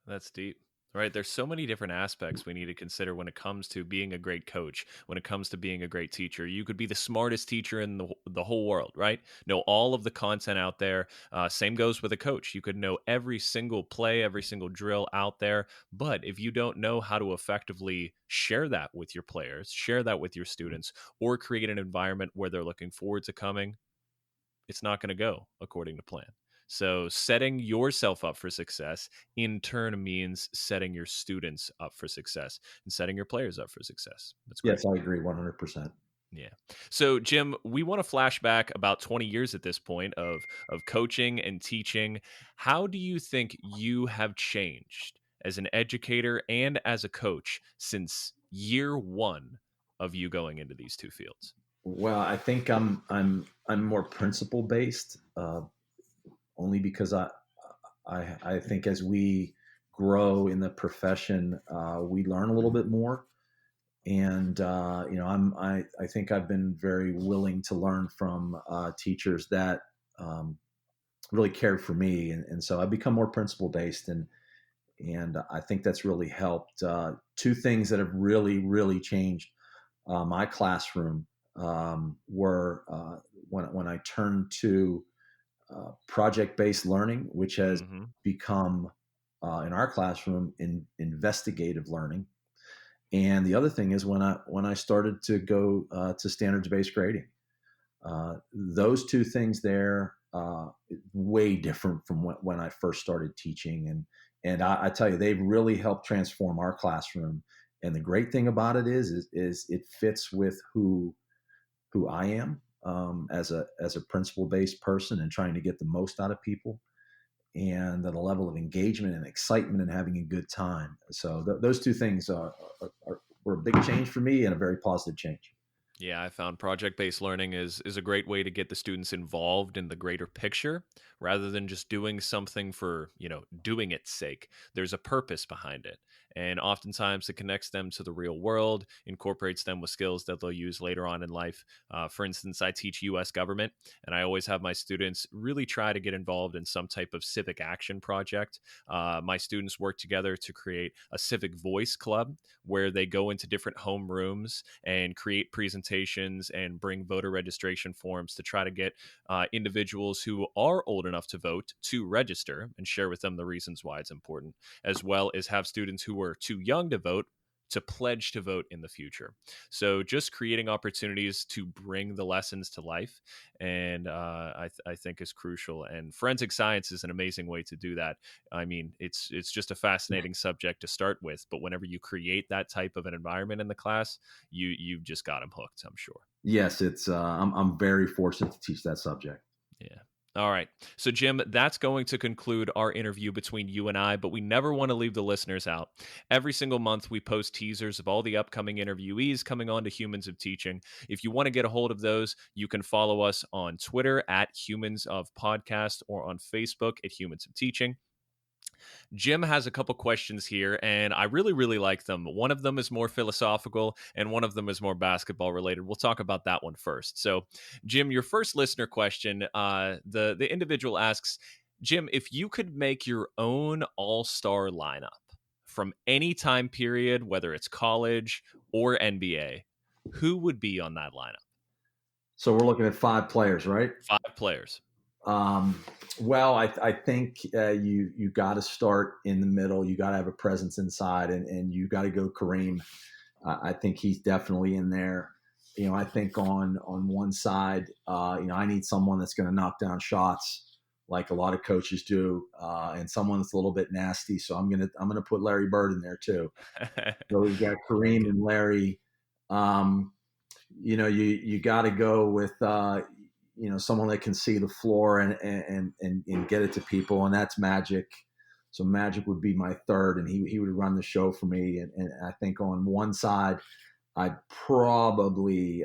Speaker 1: That's deep. Right. There's so many different aspects we need to consider when it comes to being a great coach, when it comes to being a great teacher. You could be the smartest teacher in the whole world, right? Know all of the content out there. Same goes with a coach. You could know every single play, every single drill out there. But if you don't know how to effectively share that with your players, share that with your students, or create an environment where they're looking forward to coming, it's not going to go according to plan. So, setting yourself up for success in turn means setting your students up for success and setting your players up for success. That's great.
Speaker 2: Yes, I agree 100%.
Speaker 1: Yeah. So, Jim, we want to flash back about 20 years at this point of coaching and teaching. How do you think you have changed as an educator and as a coach since year one of you going into these two fields?
Speaker 2: Well, I think I'm more principle based, only because I think as we grow in the profession, we learn a little bit more, and I think I've been very willing to learn from teachers that really cared for me, and so I've become more principle based, and I think that's really helped. Two things that have really changed my classroom were when I turned to project based learning, which has
Speaker 1: Hmm.
Speaker 2: become in our classroom investigative learning. And the other thing is when I started to go to standards based grading, those two things there, way different from when I first started teaching, and I tell you, they've really helped transform our classroom. And the great thing about it is it fits with who I am, as a principle based person and trying to get the most out of people, and the level of engagement and excitement and having a good time. So those two things were a big change for me and a very positive change.
Speaker 1: Yeah, I found project-based learning is a great way to get the students involved in the greater picture rather than just doing something for, doing its sake. There's a purpose behind it. And oftentimes it connects them to the real world, incorporates them with skills that they'll use later on in life. For instance, I teach US government, and I always have my students really try to get involved in some type of civic action project. My students work together to create a civic voice club where they go into different home rooms and create presentations and bring voter registration forms to try to get individuals who are old enough to vote to register and share with them the reasons why it's important, as well as have students who are too young to vote to pledge to vote in the future. So just creating opportunities to bring the lessons to life, and I think is crucial. And forensic science is an amazing way to do that. I mean, it's just a fascinating subject to start with, but whenever you create that type of an environment in the class, you've just got them hooked, I'm sure.
Speaker 2: Yes, it's I'm very fortunate to teach that subject.
Speaker 1: Yeah. All right. So, Jim, that's going to conclude our interview between you and I, but we never want to leave the listeners out. Every single month, we post teasers of all the upcoming interviewees coming on to Humans of Teaching. If you want to get a hold of those, you can follow us on Twitter at Humans of Podcast or on Facebook at Humans of Teaching. Jim has a couple questions here, and I really, really like them. One of them is more philosophical, and one of them is more basketball related. We'll talk about that one first. So, Jim, your first listener question, the individual asks, Jim, if you could make your own all star lineup from any time period, whether it's college or NBA, who would be on that lineup?
Speaker 2: So we're looking at 5 players, right?
Speaker 1: 5 players.
Speaker 2: Um, well, I think you got to start in the middle. You got to have a presence inside, and you got to go Kareem. I think he's definitely in there. I think on one side, I need someone that's going to knock down shots like a lot of coaches do, and someone that's a little bit nasty. So I'm gonna put Larry Bird in there too. So we've got
Speaker 1: I like
Speaker 2: Kareem
Speaker 1: it.
Speaker 2: and Larry. Um, you got to go with someone that can see the floor and get it to people, and that's Magic. So Magic would be my third, and he would run the show for me. And I think on one side, I'd probably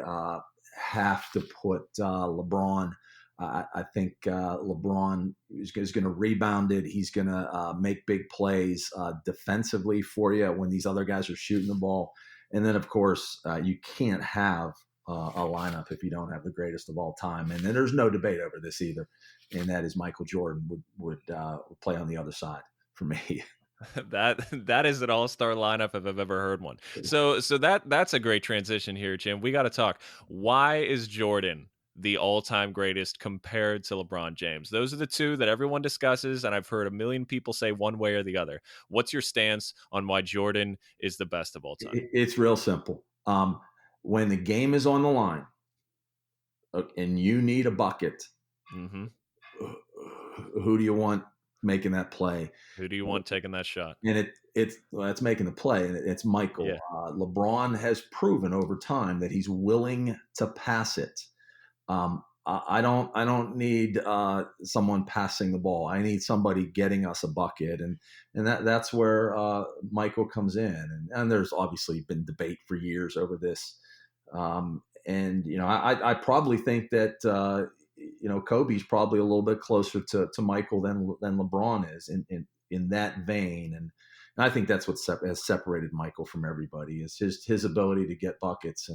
Speaker 2: have to put LeBron. I think LeBron is going to rebound it. He's going to make big plays defensively for you when these other guys are shooting the ball. And then, of course, you can't have a lineup if you don't have the greatest of all time. And then there's no debate over this either, and that is Michael Jordan would play on the other side for me.
Speaker 1: That is an all-star lineup if I've ever heard one. So that's a great transition here, Jim. We got to talk. Why is Jordan the all-time greatest compared to LeBron James? Those are the two that everyone discusses, and I've heard a million people say one way or the other. What's your stance on why Jordan is the best of all time?
Speaker 2: It's real simple. When the game is on the line and you need a bucket,
Speaker 1: Hmm.
Speaker 2: who do you want making that play?
Speaker 1: Who do you want taking that shot?
Speaker 2: And it's making the play, and it's Michael.
Speaker 1: Yeah.
Speaker 2: LeBron has proven over time that he's willing to pass it. I don't need someone passing the ball. I need somebody getting us a bucket, and that's where Michael comes in. And there's obviously been debate for years over this. And I probably think that Kobe's probably a little bit closer to Michael than LeBron is in that vein. And I think that's what has separated Michael from everybody is his ability to get buckets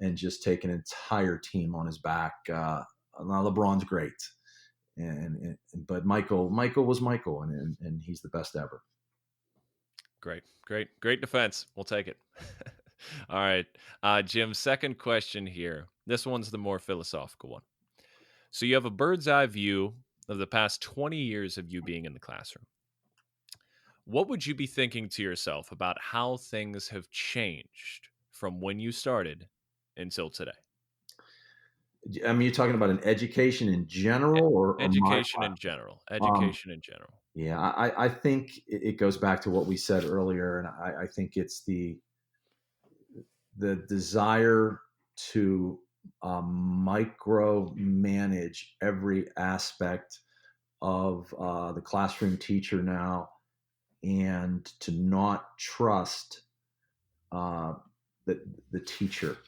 Speaker 2: and just take an entire team on his back. Now LeBron's great, but Michael was Michael, and he's the best ever.
Speaker 1: Great defense. We'll take it. All right, Jim. Second question here. This one's the more philosophical one. So you have a bird's eye view of the past 20 years of you being in the classroom. what would you be thinking to yourself about how things have changed from when you started until today?
Speaker 2: I mean, you're talking about an education in general, or my
Speaker 1: Education in
Speaker 2: classroom?
Speaker 1: general.
Speaker 2: Um,
Speaker 1: Education in general.
Speaker 2: yeah, I think it goes back to what we said earlier, and I think it's the desire to micro manage every aspect of the classroom teacher now, and to not trust uh, the teacher.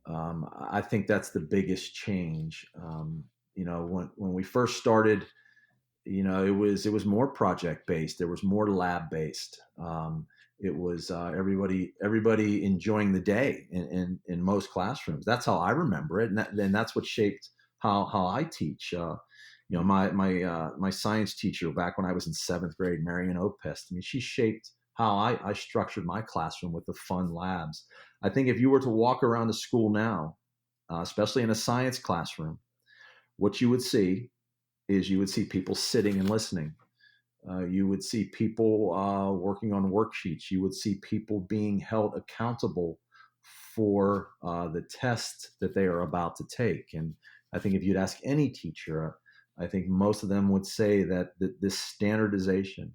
Speaker 2: I think that's the biggest change. When we first started, it was more project based. There was more lab based. It was everybody enjoying the day in most classrooms. That's how I remember it, and that's what shaped how I teach. My science teacher back when I was in seventh grade, Marion Opest. I mean, she shaped how I structured my classroom with the fun labs. I think if you were to walk around the school now, especially in a science classroom, what you would see is you would see people sitting and listening. You would see people working on worksheets. You would see people being held accountable for the test that they are about to take. And I think if you'd ask any teacher, I think most of them would say that this standardization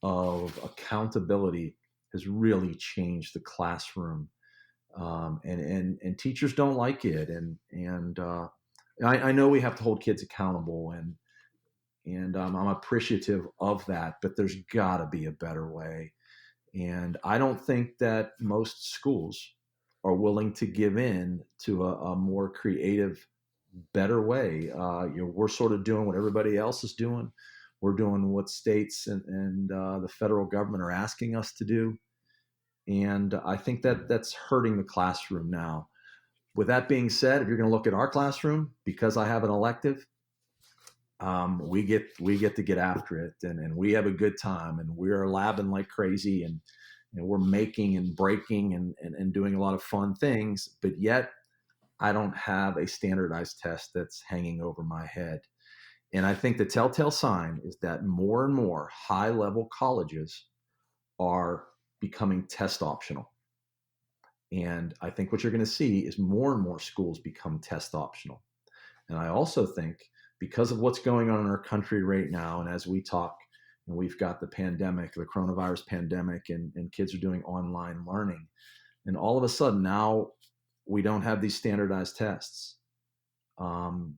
Speaker 2: of accountability has really changed the classroom. And teachers don't like it. And I know we have to hold kids accountable, and I'm appreciative of that. But there's got to be a better way, and I don't think that most schools are willing to give in to a more creative, better way. We're sort of doing what everybody else is doing. We're doing what states and the federal government are asking us to do, and I think that that's hurting the classroom now. With that being said, if you're going to look at our classroom, because I have an elective, we get to get after it, and we have a good time, and we're labbing like crazy, and we're making and breaking and doing a lot of fun things. But yet, I don't have a standardized test that's hanging over my head. And I think the telltale sign is that more and more high level colleges are becoming test optional. And I think what you're going to see is more and more schools become test optional. And I also think because of what's going on in our country right now, and as we talk, and we've got the pandemic, the coronavirus pandemic, and kids are doing online learning. And all of a sudden now we don't have these standardized tests. Um,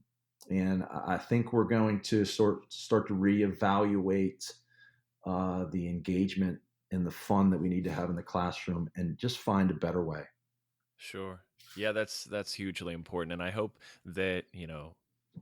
Speaker 2: and I think we're going to start to reevaluate the engagement and the fun that we need to have in the classroom, and just find a better way.
Speaker 1: Sure. Yeah, that's hugely important, and I hope that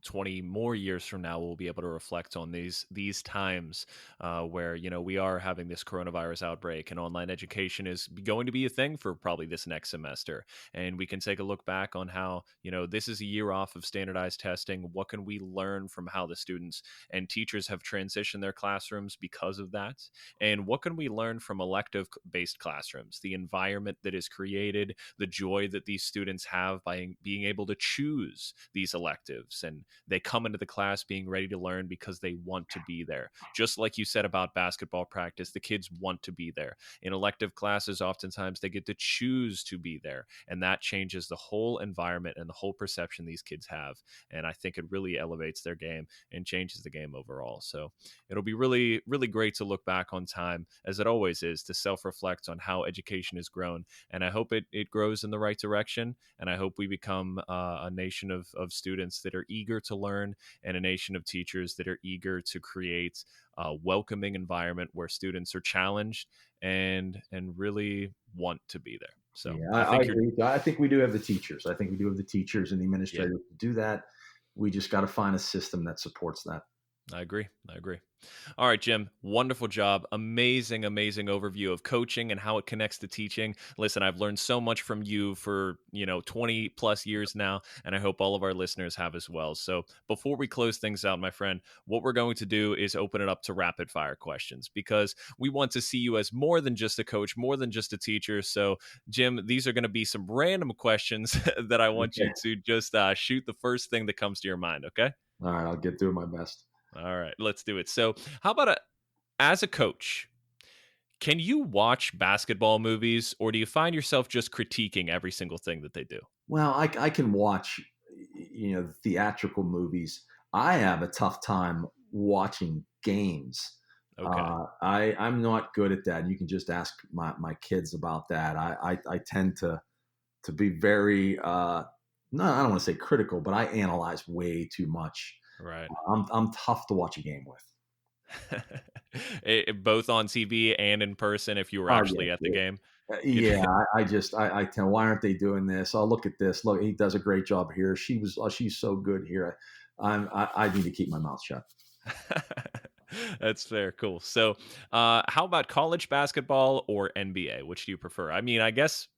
Speaker 1: 20 more years from now we'll be able to reflect on these times where we are having this coronavirus outbreak, and online education is going to be a thing for probably this next semester, and we can take a look back on how this is a year off of standardized testing. What can we learn from how the students and teachers have transitioned their classrooms because of that, and what can we learn from elective based classrooms, the environment that is created, the joy that these students have by being able to choose these electives, and they come into the class being ready to learn because they want to be there. Just like you said about basketball practice, the kids want to be there. In elective classes, oftentimes they get to choose to be there, and that changes the whole environment and the whole perception these kids have. And I think it really elevates their game and changes the game overall. So it'll be really, really great to look back on time, as it always is, to self reflect on how education has grown. And I hope it grows in the right direction. And I hope we become a nation of students that are eager to learn, and a nation of teachers that are eager to create a welcoming environment where students are challenged and really want to be there. So
Speaker 2: Yeah,
Speaker 1: I
Speaker 2: I
Speaker 1: think you're,
Speaker 2: agree. I think we do have the teachers. I think we do have the teachers and the
Speaker 1: yeah,
Speaker 2: administrators to do that. We just got to find a system that supports that.
Speaker 1: I agree. I agree. All right, Jim, wonderful job. Amazing, amazing overview of coaching and how it connects to teaching. Listen, I've learned so much from you for, 20 plus years now, and I hope all of our listeners have as well. So before we close things out, my friend, what we're going to do is open it up to rapid fire questions, because we want to see you as more than just a coach, more than just a teacher. So, Jim, these are going to be some random questions that I want you
Speaker 2: Okay.
Speaker 1: to just shoot the first thing that comes to your mind, okay?
Speaker 2: All right, I'll get through my best.
Speaker 1: All right, let's do it. So, how about as a coach? Can you watch basketball movies, or do you find yourself just critiquing every single thing that they do?
Speaker 2: Well, I can watch, theatrical movies. I have a tough time watching games.
Speaker 1: Okay.
Speaker 2: I'm not good at that. You can just ask my kids about that. I tend to be very no, I don't want to say critical, but I analyze way too much.
Speaker 1: Right.
Speaker 2: I'm tough to watch a game with.
Speaker 1: Both on TV and in person if you were
Speaker 2: Oh
Speaker 1: actually at the
Speaker 2: yeah,
Speaker 1: game? You'd
Speaker 2: yeah. I tell. Why aren't they doing this? Oh, look at this. Look, he does a great job here. She's so good here. I need to keep my mouth shut.
Speaker 1: That's fair, cool. So, how about college basketball or NBA? Which do you prefer? I mean, I guess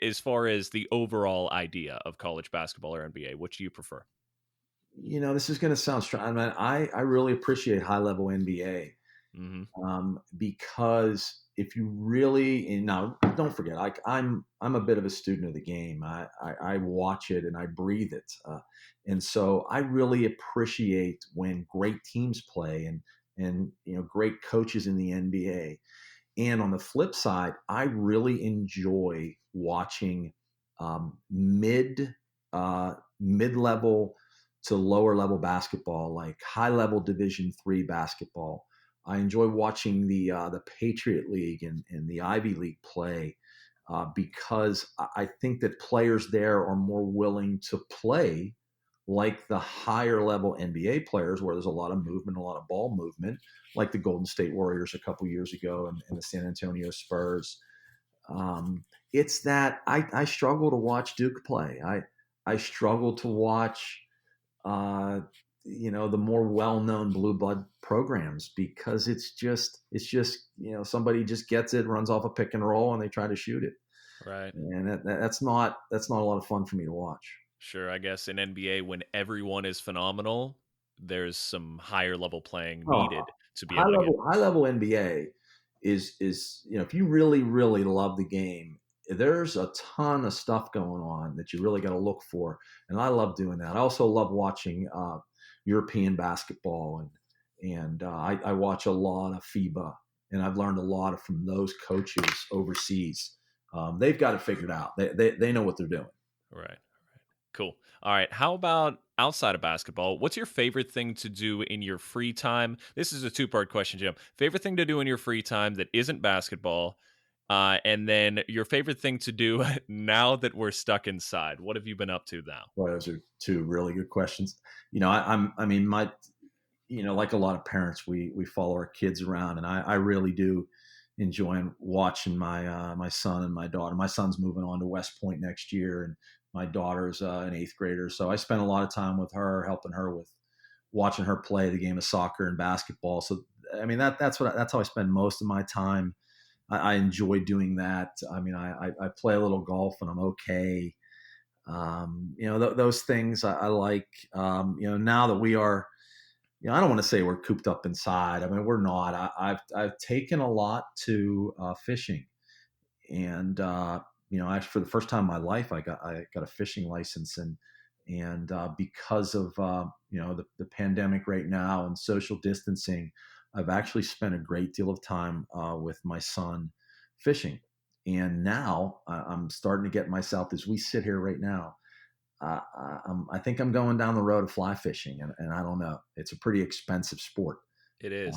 Speaker 1: as far as the overall idea of college basketball or NBA, which do you prefer?
Speaker 2: This is going to sound strange. I mean, I really appreciate high level NBA.
Speaker 1: Mhm.
Speaker 2: Because if you really and now don't forget, I'm a bit of a student of the game. I watch it and I breathe it, and so I really appreciate when great teams play and great coaches in the NBA. And on the flip side, I really enjoy watching mid level to lower level basketball, like high level Division III basketball. I enjoy watching the Patriot League and the Ivy League play because I think that players there are more willing to play like the higher level NBA players, where there's a lot of movement, a lot of ball movement, like the Golden State Warriors a couple years ago and the San Antonio Spurs. It's that I struggle to watch Duke play. I struggle to watch the more well-known blue blood programs because it's just somebody just gets it, runs off a pick and roll, and they try to shoot it,
Speaker 1: Right.
Speaker 2: and that's not a lot of fun for me to watch.
Speaker 1: Sure, I guess in NBA when everyone is phenomenal, there's some higher level playing
Speaker 2: Oh,
Speaker 1: needed to be
Speaker 2: high
Speaker 1: able to get.
Speaker 2: level high level NBA is if you really really love the game, there's a ton of stuff going on that you really got to look for, and I love doing that. I also love watching European basketball and I watch a lot of FIBA, and I've learned a lot from those coaches overseas. They've got it figured out. They know what they're doing.
Speaker 1: Right. Cool. All right. How about outside of basketball? What's your favorite thing to do in your free time? This is a two-part question, Jim. Favorite thing to do in your free time that isn't basketball, and then your favorite thing to do now that we're stuck inside. What have you been up to now?
Speaker 2: Well, those are two really good questions. I mean, my like a lot of parents, we follow our kids around, and I really do enjoy watching my son and my daughter. My son's moving on to West Point next year, and my daughter's an eighth grader. So I spend a lot of time with her, helping her with watching her play the game of soccer and basketball. So I mean that's how I spend most of my time. I enjoy doing that. I mean, I play a little golf and I'm okay. Those things I like. Now that we are I don't want to say we're cooped up inside. I mean, we're not. I've taken a lot to fishing, and actually for the first time in my life, I got a fishing license, and because of the pandemic right now and social distancing, I've actually spent a great deal of time with my son fishing, and now I'm starting to get myself as we sit here right now. I think I'm going down the road of fly fishing, and I don't know. It's a pretty expensive sport.
Speaker 1: It is.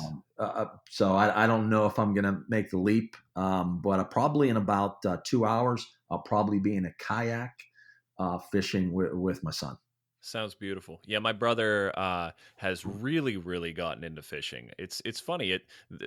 Speaker 2: So I don't know if I'm going to make the leap, but probably in about 2 hours, I'll probably be in a kayak fishing with my son.
Speaker 1: Sounds beautiful. Yeah, my brother has really, really gotten into fishing. It's funny.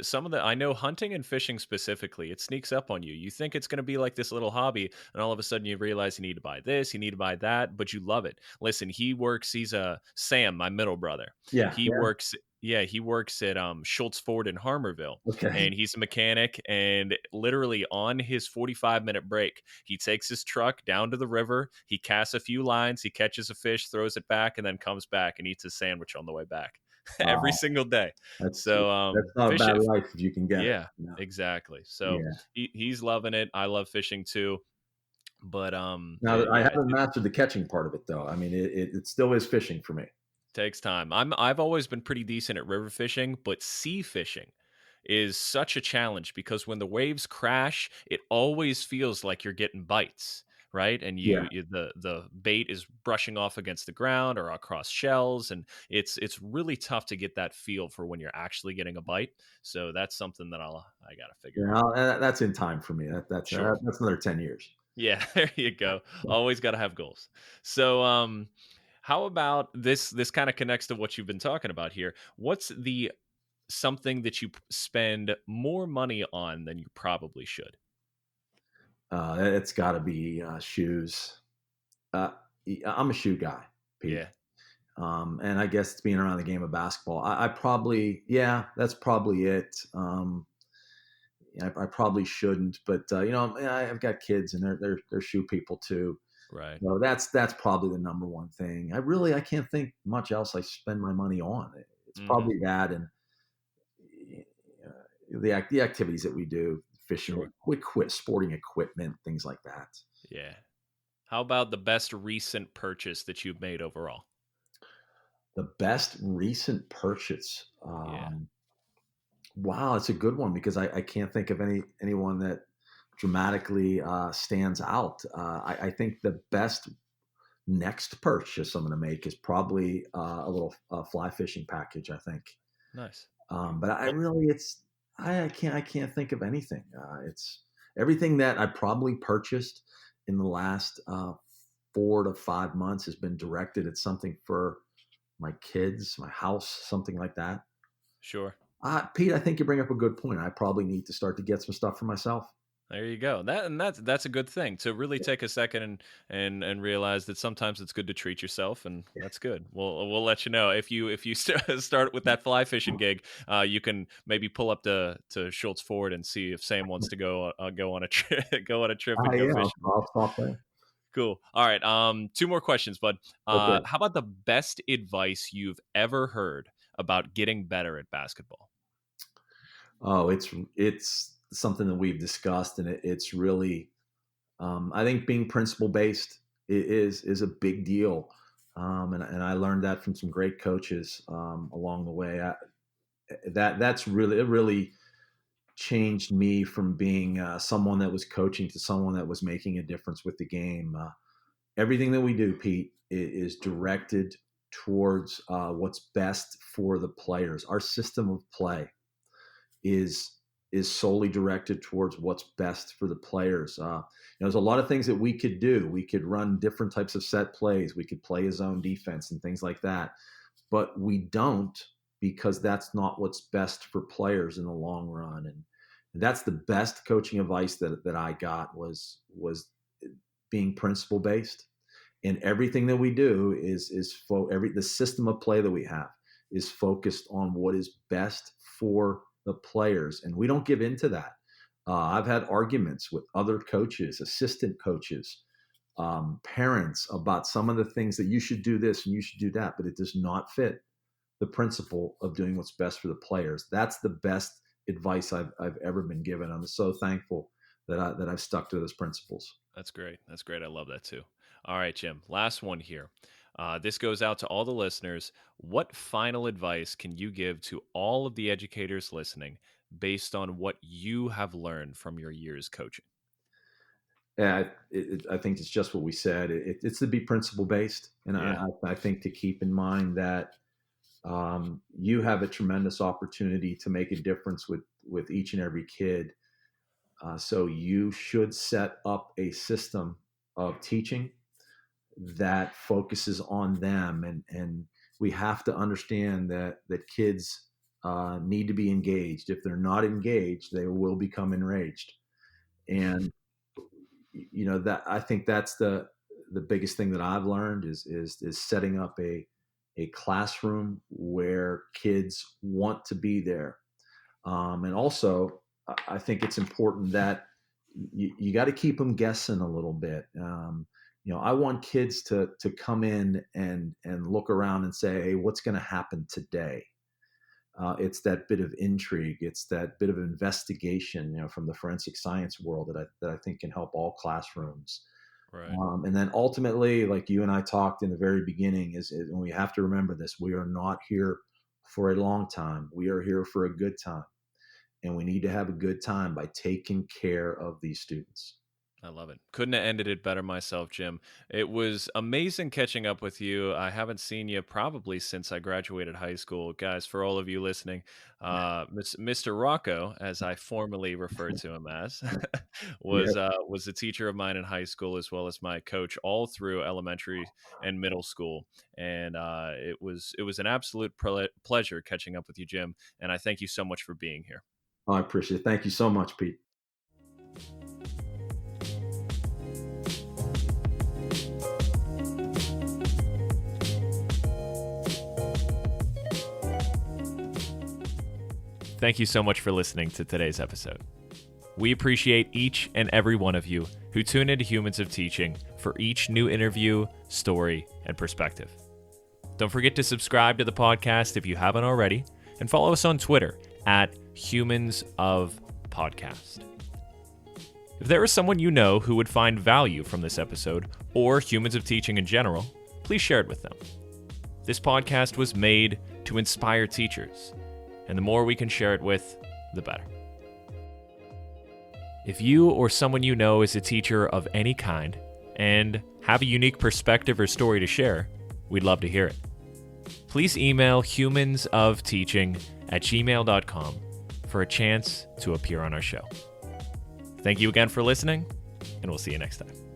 Speaker 1: Some of the I know hunting and fishing specifically, it sneaks up on you. You think it's going to be like this little hobby, and all of a sudden you realize you need to buy this, you need to buy that, but you love it. Listen, he works. He's a Sam, my middle brother.
Speaker 2: Yeah,
Speaker 1: He
Speaker 2: yeah.
Speaker 1: works. Yeah, he works at Schultz Ford in Harmerville,
Speaker 2: Okay.
Speaker 1: and he's a mechanic. And literally on his 45-minute break, he takes his truck down to the river. He casts a few lines. He catches a fish, throws it back, and then comes back and eats a sandwich on the way back every
Speaker 2: Uh,
Speaker 1: single day.
Speaker 2: that's
Speaker 1: So,
Speaker 2: that's not a
Speaker 1: fish
Speaker 2: bad
Speaker 1: it.
Speaker 2: life if you can get it.
Speaker 1: Yeah, exactly. So
Speaker 2: Yeah.
Speaker 1: he's loving it. I love fishing too. But
Speaker 2: Now I
Speaker 1: yeah,
Speaker 2: haven't mastered the catching part of it though. I mean, it still is fishing for me.
Speaker 1: takes time. I've always been pretty decent at river fishing, but sea fishing. is such a challenge because when the waves crash, it always feels like you're getting bites, right? And
Speaker 2: Yeah.
Speaker 1: the bait is brushing off against the ground or across shells, and it's really tough to get that feel for when you're actually getting a bite. So that's something that I got to figure
Speaker 2: Yeah,
Speaker 1: out.
Speaker 2: that's in time for me.
Speaker 1: Sure.
Speaker 2: That's another 10 years.
Speaker 1: Yeah, there you go. Always got to have goals. So, how about this? This kind of connects to what you've been talking about here. What's the something that you spend more money on than you probably should?
Speaker 2: It's got to be shoes. Uh, I'm a shoe guy, Pete.
Speaker 1: Yeah,
Speaker 2: And I guess it's being around the game of basketball. I probably, yeah, that's probably it. I probably shouldn't, but I've got kids and they're shoe people too.
Speaker 1: right.
Speaker 2: So that's probably the number one thing. I can't think much else I spend my money on. It's
Speaker 1: Hmm.
Speaker 2: probably that and the activities that we do, fishing,
Speaker 1: Sure.
Speaker 2: sporting equipment, things like that.
Speaker 1: Yeah. How about the best recent purchase that you've made overall?
Speaker 2: The best recent purchase.
Speaker 1: Yeah.
Speaker 2: Wow, it's a good one because I can't think of anyone that dramatically stands out. I think the best next purchase I'm going to make is probably a little fly fishing package. I think,
Speaker 1: Nice.
Speaker 2: but I
Speaker 1: Well,
Speaker 2: really I can't think of anything. It's everything that I probably purchased in the last 4 to 5 months has been directed at something for my kids, my house, something like that.
Speaker 1: sure.
Speaker 2: Pete, I think you bring up a good point. I probably need to start to get some stuff for myself.
Speaker 1: There you go. That's a good thing to really take a second and realize that sometimes it's good to treat yourself, and that's good. We'll let you know if you start with that fly fishing gig. You can maybe pull up to Schultz Ford and see if Sam wants to go on a trip go on a trip and go
Speaker 2: Yeah, I'll,
Speaker 1: fishing.
Speaker 2: I'll stop there.
Speaker 1: Cool. All right. Two more questions, bud.
Speaker 2: Okay.
Speaker 1: How about the best advice you've ever heard about getting better at basketball?
Speaker 2: Oh, it's something that we've discussed, and it's really I think being principle based is a big deal, and I learned that from some great coaches along the way. That's really it. Really changed me from being someone that was coaching to someone that was making a difference with the game. Everything that we do, Pete, is directed towards what's best for the players. Our system of play is solely directed towards what's best for the players. There's a lot of things that we could do. We could run different types of set plays. We could play a zone defense and things like that, but we don't because that's not what's best for players in the long run. And that's the best coaching advice that I got was being principle based, and everything that we do the system of play that we have is focused on what is best for the players, and we don't give into that. I've had arguments with other coaches, assistant coaches, parents about some of the things that you should do this and you should do that, but it does not fit the principle of doing what's best for the players. That's the best advice I've ever been given. I'm so thankful that I've stuck to those principles.
Speaker 1: That's great. That's great. I love that too. All right, Jim. Last one here. This goes out to all the listeners. What final advice can you give to all of the educators listening based on what you have learned from your years coaching?
Speaker 2: Yeah, I think it's just what we said. It's to be principle based, and
Speaker 1: Yeah.
Speaker 2: I think to keep in mind that you have a tremendous opportunity to make a difference with each and every kid. So you should set up a system of teaching that focuses on them, and we have to understand that kids need to be engaged. If they're not engaged, they will become enraged, and that I think that's the biggest thing that I've learned is setting up a classroom where kids want to be there, and also I think it's important that you got to keep them guessing a little bit. I want kids to come in and look around and say, hey, what's going to happen today? It's that bit of intrigue. It's that bit of investigation, from the forensic science world that I think can help all classrooms.
Speaker 1: Right.
Speaker 2: And then ultimately, like you and I talked in the very beginning, and we have to remember this: we are not here for a long time. We are here for a good time. and we need to have a good time by taking care of these students.
Speaker 1: I love it. Couldn't have ended it better myself, Jim. It was amazing catching up with you. I haven't seen you probably since I graduated high school. Guys, for all of you listening, Mr. Rocco, as I formally refer to him as,
Speaker 2: Yeah,
Speaker 1: was a teacher of mine in high school as well as my coach all through elementary and middle school. And it was an absolute pleasure catching up with you, Jim. And I thank you so much for being here.
Speaker 2: I appreciate it. Thank you so much, Pete.
Speaker 1: Thank you so much for listening to today's episode. We appreciate each and every one of you who tune into Humans of Teaching for each new interview, story, and perspective. Don't forget to subscribe to the podcast if you haven't already, and follow us on Twitter at Humans of Podcast. If there is someone you know who would find value from this episode, or Humans of Teaching in general, please share it with them. This podcast was made to inspire teachers, and the more we can share it with, the better. If you or someone you know is a teacher of any kind and have a unique perspective or story to share, we'd love to hear it. Please email humansofteaching@gmail.com for a chance to appear on our show. Thank you again for listening, and we'll see you next time.